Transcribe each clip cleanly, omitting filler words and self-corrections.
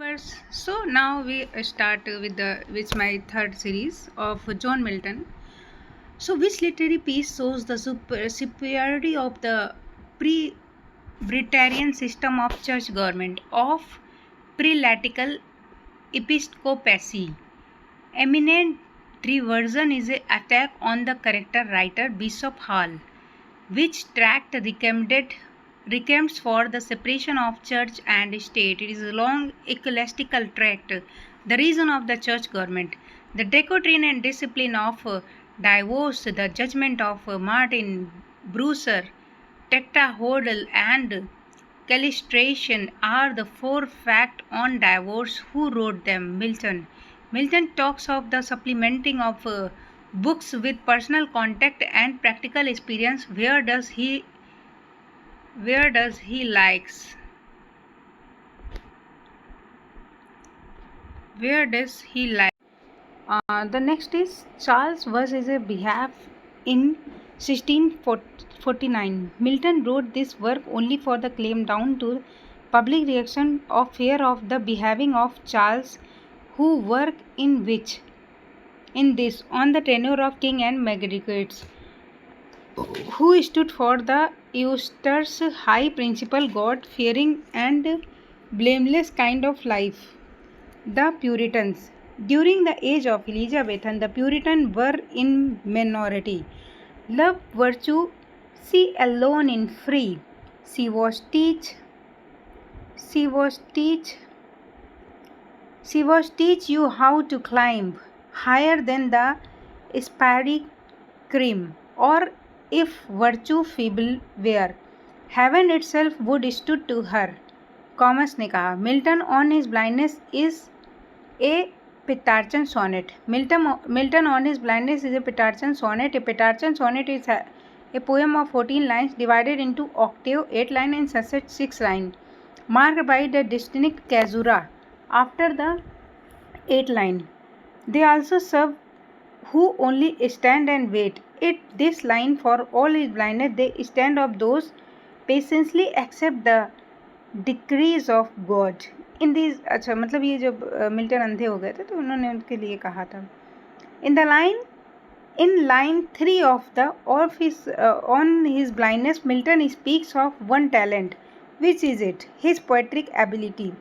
So now we start with my third series of John Milton. So which literary piece shows the superiority of the pre-Britannian system of church government of prelatical episcopacy? Eminent reversion is an attack on the character writer Bishop Hall, which tract recommends for the separation of church and state. It is a long ecclesiastical tract, the reason of the church government, the doctrine and discipline of divorce, the judgment of Martin Brucer, Tecta Hodel, and castration are the four facts on divorce. Who wrote them? Milton. Milton talks of the supplementing of books with personal contact and practical experience. Where does he like? The next is Charles was his behalf in 1649. Milton wrote this work only for the claim down to public reaction of fear of the behaving of Charles, who work in this on the tenure of king and magistrates, who stood for the Eustace high principle, God fearing and blameless kind of life. The Puritans. During the age of Elizabethan, the Puritans were in minority. Love virtue, she alone in free. She was teach you how to climb higher than the sparry cream, or if virtue feeble were, heaven itself would stood to her. Commerce ने कहा. Milton on his blindness is a Petrarchan sonnet. Milton on his blindness is a Petrarchan sonnet. A Petrarchan sonnet is a poem of 14 lines divided into octave, 8 lines and sestet 6 lines, marked by the distinct caesura after the 8 line. They also serve who only stand and wait. This line for all his blindness they stand of those patiently accept the decrees of God. In these अच्छा मतलब ये जब Milton अंधे हो गए थे तो उन्होंने उनके लिए कहा था. इन line 3 of the of his on his blindness, Milton speaks of one talent, which is his poetic ability,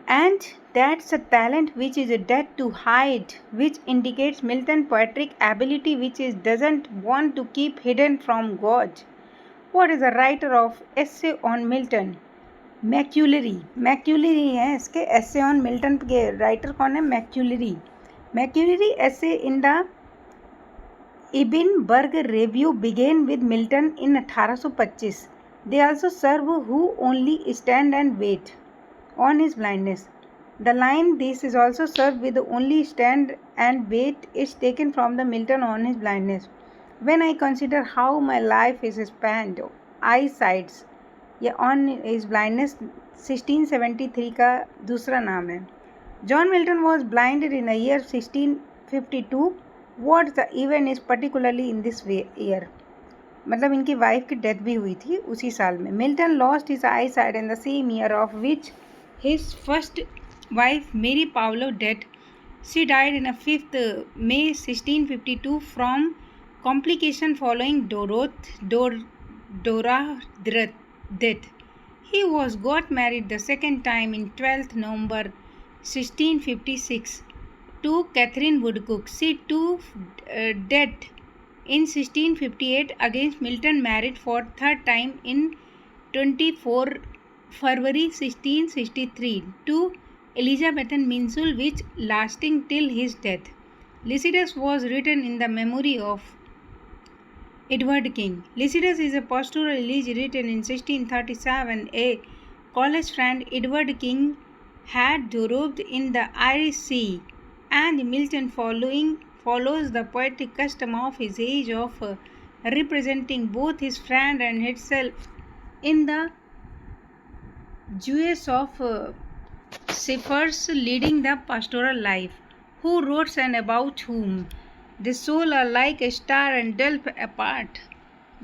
and that's a talent which is dead to hide, which indicates Milton poetic ability which is doesn't want to keep hidden from God. What is the writer of essay on Milton? Macaulay है इसके. Essay on Milton के writer कौन है? Macaulay essay in the Edinburgh Review began with Milton in 1825. They also serve who only stand and wait on his blindness. The line this is also serve with only stand and wait is taken from the Milton on his blindness. When I consider how my life is spend I sides, ये on is blindness 1673 का दूसरा नाम है. John Milton was blinded in year 1652. What the event is particularly in this year. मतलब इनकी wife की death भी हुई थी उसी साल में. Milton lost his eye side in the same year of which his first wife Mary Powell death. She died in 5th May 1652 from complication following Dora death. He was got married the second time in 12th November 1656 to Catherine Woodcock. She too dead in 1658. Against Milton married for third time in 24 February 1663 to Elizabethan Minsul, which lasting till his death. Lycidas was written in the memory of Edward King. Lycidas is a pastoral elegy written in 1637. A college friend, Edward King, had droved in the Irish Sea, and Milton follows the poetic custom of his age of representing both his friend and himself in the Jews of shepherds leading the pastoral life, who wrote and about whom the soul are like a star and delve apart.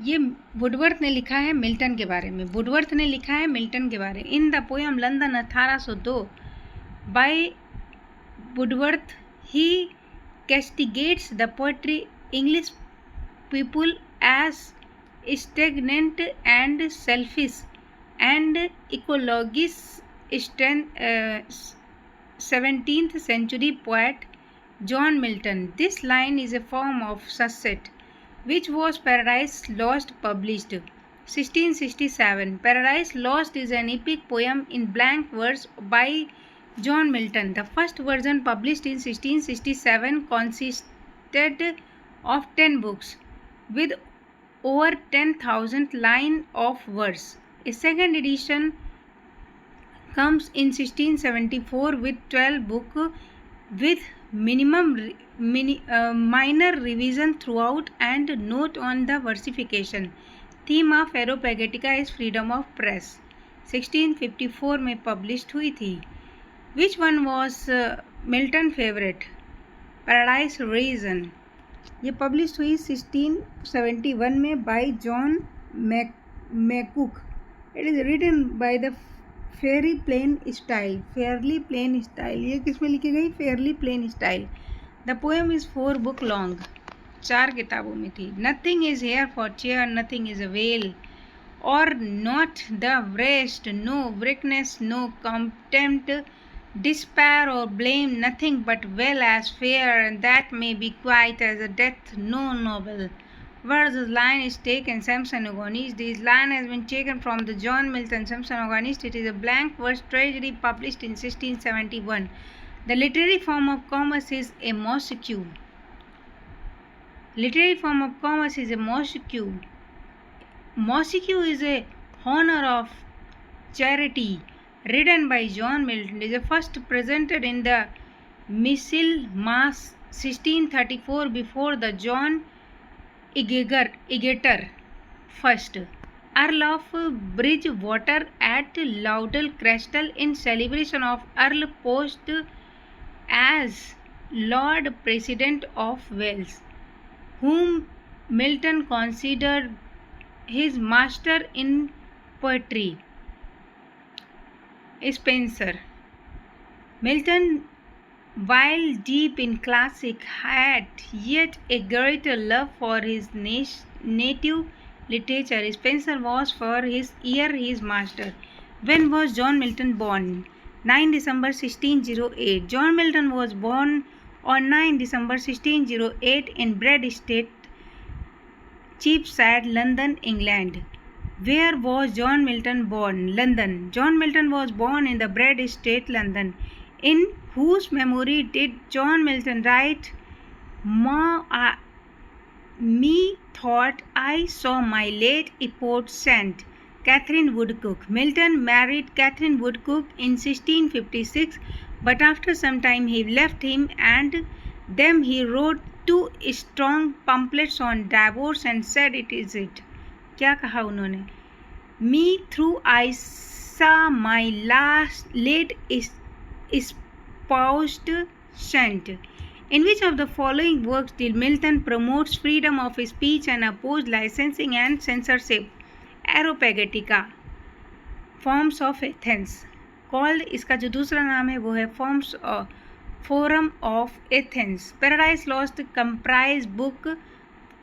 ये Woodworth ने लिखा है Milton के बारे में। Woodworth ने लिखा है मिल्टन के बारे में। In the poem London 1802 by Wordsworth he castigates the poetry English people as stagnant and selfish and ecologist. 17th century poet John Milton. This line is a form of susset which was Paradise Lost published 1667. Paradise Lost is an epic poem in blank verse by John Milton. The first version, published in 1667, consisted of 10 books with over 10,000 lines of verse. A second edition comes in 1674 with 12 books with minor revision throughout and note on the versification. Theme of Aeropagitica is freedom of press. 1654 में published हुई थी. Which one was Milton favorite? Paradise Reason. ये published हुई 1671 में by John McCook. It is written by the fairly plain style. ये किस में लिखी गई? Fairly plain style. The poem is 4 book long. 4 किताबों में थी. Nothing is here for cheer, nothing is a veil, or not the rest, no weakness, no contempt, despair or blame, nothing but well as fair, and that may be quite as a death, no noble. Where this line is taken, Samson Agonist. This line has been taken from the John Milton Samson Agonist. It is a blank verse tragedy published in 1671. The literary form of commerce is a MCQ. Literary form of commerce is a MCQ. MCQ is a honor of charity, written by John Milton. It is first presented in the Michaelmas 1634 before the John Egerton first Earl of Bridgewater at Loudon Castle in celebration of Earl Post as Lord President of Wales, whom Milton considered his master in poetry. Spenser. Milton, while deep in classic, had yet a greater love for his native literature. Spenser was for his year his master. When was John Milton born? 9 December 1608. John Milton was born on 9 December 1608 in Bread Street, Cheapside, London, England. Where was John Milton born? London. John Milton was born in the Bread Street, London. In whose memory did John Milton write, me thought I saw my late epoch Saint Catherine Woodcock. Milton married Catherine Woodcock in 1656, but after some time he left him, and then he wrote 2 strong pamphlets on divorce and said it is it. क्या कहा उन्होंने? Me through I saw my late espoused saint. In which of the following works did Milton promote freedom of speech and oppose licensing and censorship? Aeropagitica. Forms of Athens. Called, इसका जो दूसरा नाम है वो है Forum of Athens. Paradise Lost comprise book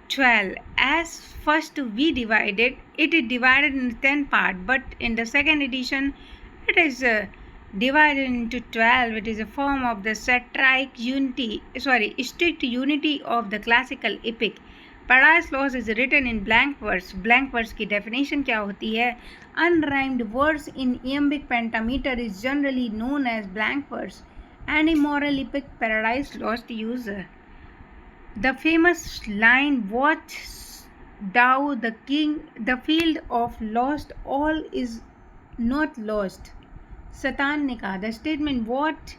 12. As first we divided, it is divided in 10 parts, but in the second edition it is divided into 12. It is a form of the strict unity of the classical epic. Paradise Lost is written in blank verse. Blank verse की definition क्या होती है? Unrhymed verse in iambic pentameter is generally known as blank verse. An immoral epic Paradise Lost user. The famous line, "What thou the king, the field of lost, all is not lost." Satan ने कहा. The statement, "What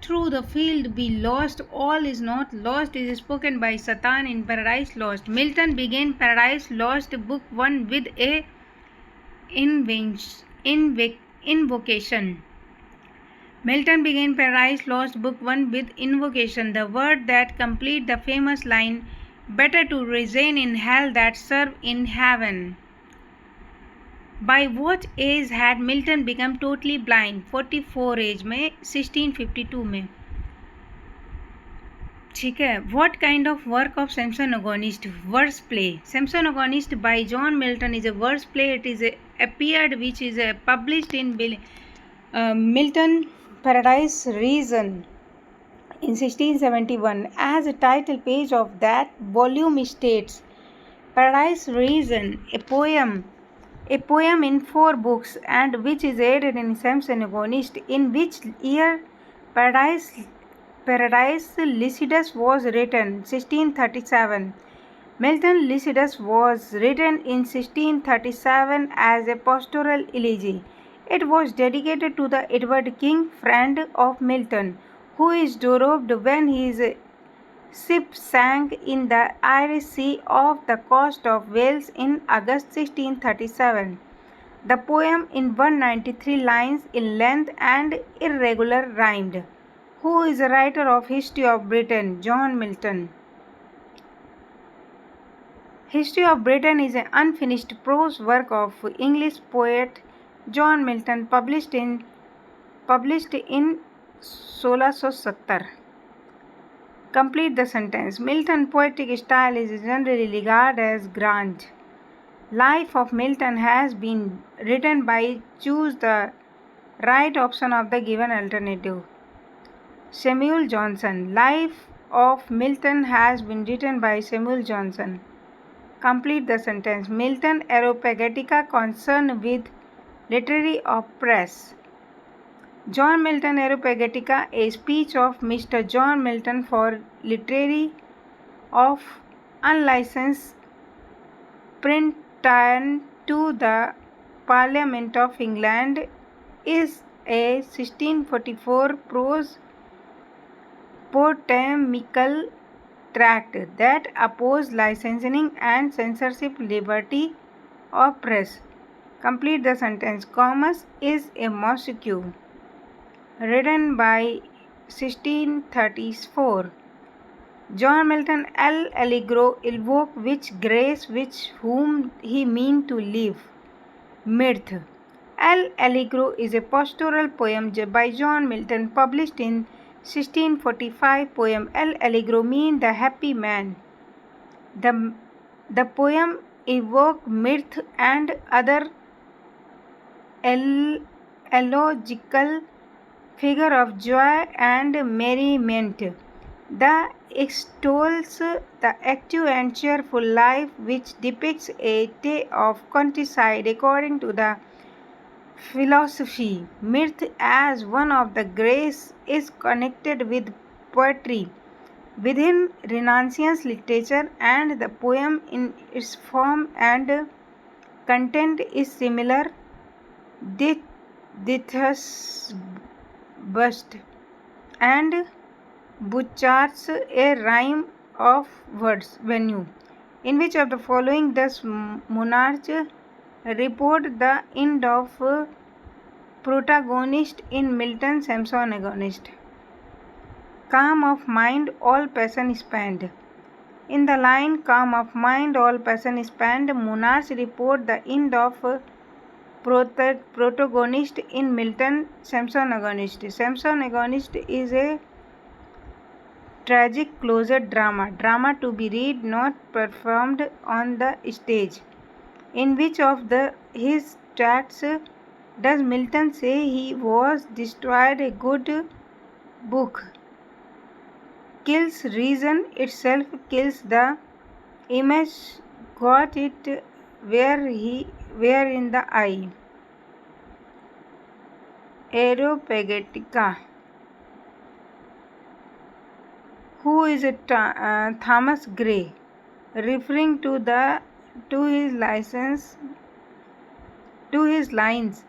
through the field be lost, all is not lost," is spoken by Satan in Paradise Lost. Milton began Paradise Lost book 1 with a invocation. Milton began Paradise Lost book 1 with invocation. The word that complete the famous line, Better to resign in hell than serve in heaven. By what age had Milton become totally blind? 44 as में 1652 में. ठीक है. What kind of work of Samson Agonist? Verse play. Samson Agonist by John Milton is a verse play. It is appeared which is published in Milton Paradise Reason in 1671. As a title page of that volume states, Paradise Reason, a poem in 4 books, and which is added in Samson Agonist, in which year Paradise Lycidas was written, 1637. Milton Lycidas was written in 1637 as a pastoral elegy. It was dedicated to the Edward King, friend of Milton, who is disturbed when his ship sank in the Irish Sea off the coast of Wales in August 1637. The poem in 193 lines in length and irregular rhymed. Who is the writer of History of Britain? John Milton. History of Britain is an unfinished prose work of English poet John Milton, published in 1670. Complete the sentence. Milton's poetic style is generally regarded as grand. Life of Milton has been written by choose the right option of the given alternative. Samuel Johnson. Life of Milton has been written by Samuel Johnson. Complete the sentence. Milton Areopagitica concerned with literary of press. John Milton Areopagitica, a speech of Mr. John Milton for literary of unlicensed print to the Parliament of England, is a 1644 prose polemical tract that opposed licensing and censorship liberty of press. Complete the sentence. Commerce is a MCQ. Written by 1634. John Milton L. Allegro evoke which grace which whom he mean to live. Mirth. L. Allegro is a pastoral poem by John Milton, published in 1645. Poem L. Allegro mean the happy man. The poem evoke mirth and other elegiacal figure of joy and merriment. The extols the active and cheerful life which depicts a day of countryside according to the philosophy. Mirth as one of the graces is connected with poetry within Renaissance literature, and the poem in its form and content is similar. Dithus bust and butchers a rhyme of words venue. In which of the following does monarch report the end of protagonist in Milton Samson Agonist? Calm of mind, all passion spent. In the line calm of mind, all passion spent, monarch report the end of protagonist in Milton Samson Agonist. Samson Agonist is a tragic closet drama to be read, not performed on the stage. In which of his tracts does Milton say he was destroyed a good book? Kills reason itself, kills the image, got it where in the eye. Areopagitica. Who is Thomas Gray, referring to his lines.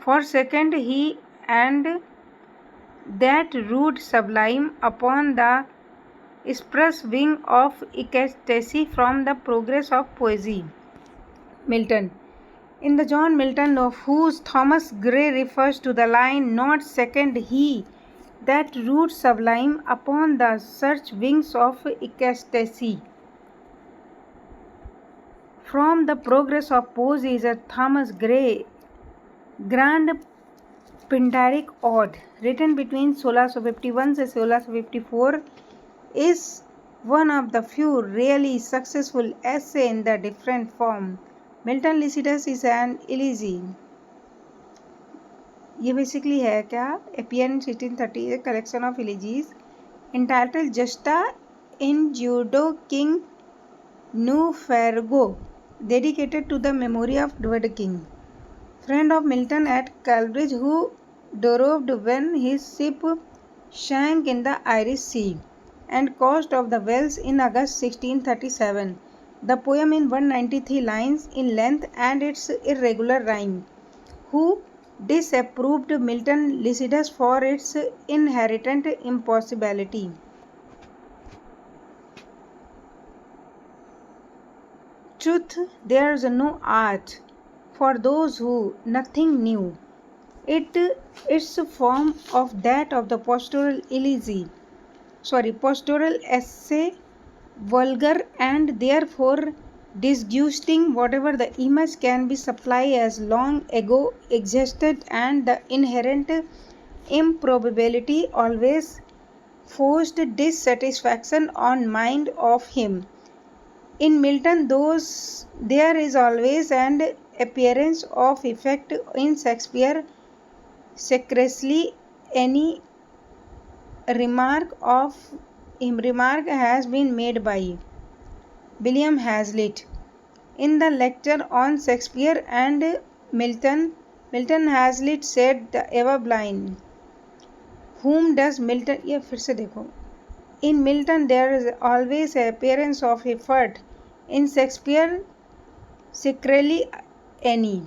For second he and that rude sublime upon the express wing of ecstasy from the progress of poesy. Milton. In the John Milton of whose Thomas Gray refers to the line not second he, that rude sublime upon the search wings of ecstasy. From the Progress of Prose is a Thomas Gray Grand Pindaric Ode, written between 1651 and 1654, is one of the few really successful essays in the different form. Milton Lycidas is an elegy. ये basically है क्या? appeared in 1630, a collection of elegies entitled Justa in Judo King Nufergo, dedicated to the memory of the king, friend of Milton at Cambridge, who died when his ship sank in the Irish Sea and coast of the Wells in August 1637. The poem is 193 lines in length and its irregular rhyme. Who disapproved Milton Lycidas for its inherent impossibility? Truth, there is no art for those who nothing knew. Its form of that of the pastoral essay, vulgar and therefore disgusting, whatever the image can be supplied as long ago existed, and the inherent improbability always forced dissatisfaction on mind of him. In Milton, there is always an appearance of effect. In Shakespeare, scarcely any remark has been made by William Hazlitt. In the lecture on Shakespeare and Milton, Hazlitt said the above line. Whom does Milton? ये फिर से देखो. In Milton there is always an appearance of effort. In Shakespeare, scarcely any.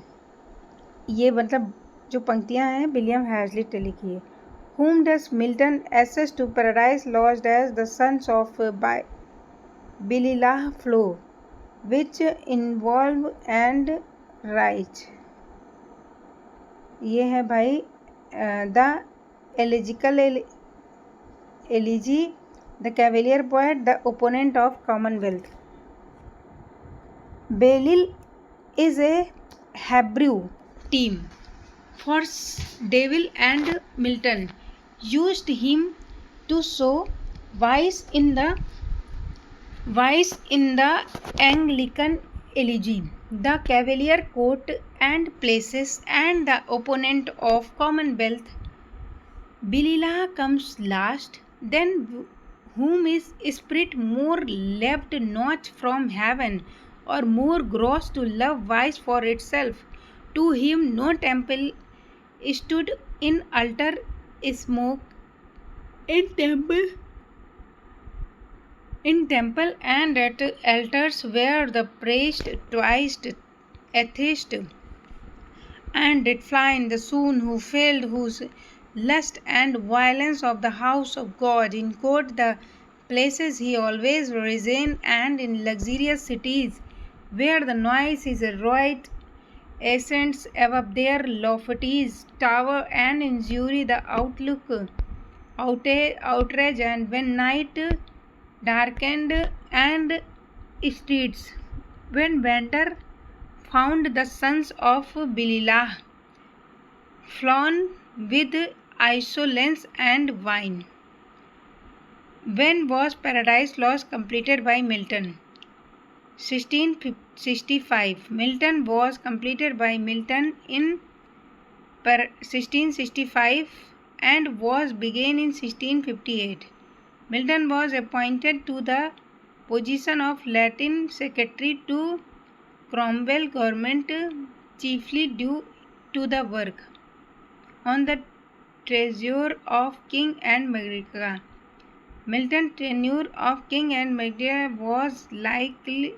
ये मतलब जो पंक्तियाँ हैं William हैज़लिट ने लिखी है. Whom does Milton access to paradise lost as the sons of Bililah flow, which involve and right. ये है भाई the elegical elegy, the cavalier poet, the opponent of Commonwealth. Belial is a Hebrew team for devil, and Milton used him to show vice in the Anglican elegy. The cavalier court and places and the opponent of Commonwealth. Bililah comes last, then whom is spirit more left not from heaven, or more gross to love vice for itself. To him no temple stood in altar smoke, in temple and at altars where the priest twice atheist, and did fly in the soon who failed, whose lust and violence of the house of God. In court the places he always resigned, and in luxurious cities where the noise is right ascends above their lofties tower and injury the outrage, and when night darkened and streets, when winter found the sons of Bililah flown with insolence and wine. When was Paradise Lost completed by Milton? 1665. Milton was completed by Milton in 1665 and was begun in 1658. Milton was appointed to the position of Latin Secretary to Cromwell government, chiefly due to the work on the treasure of King and America. Milton's tenure of King and America was likely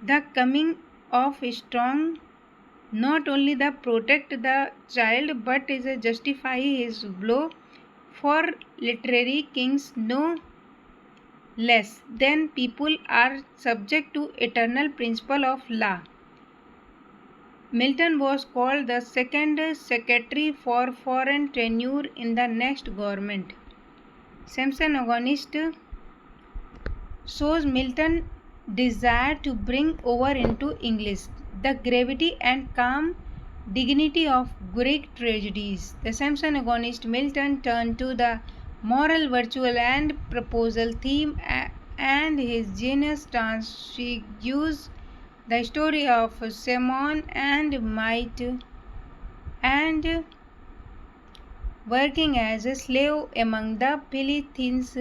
the coming of strong, not only the protect the child but is a justify his blow for literary kings no less than people are subject to eternal principle of law. Milton was called the second secretary for foreign tenure in the next government. Samson Agonist shows Milton desire to bring over into English the gravity and calm dignity of Greek tragedies. The Samson agonist Milton turned to the moral, virtual, and proposal theme, and his genius transfigures the story of Simon and might and working as a slave among the Philistines.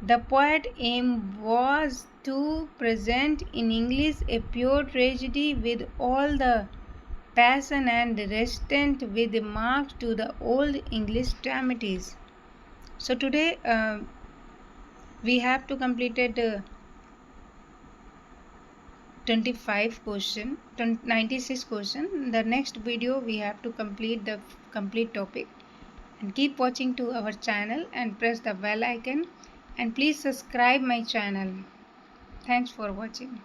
The poet's aim was to present in English a pure tragedy with all the passion and restraint with marks to the old English dramatists. So today we have to completed 25 question, 96 question. The next video we have to complete the complete topic. And keep watching to our channel and press the bell icon, and please subscribe my channel. Thanks for watching.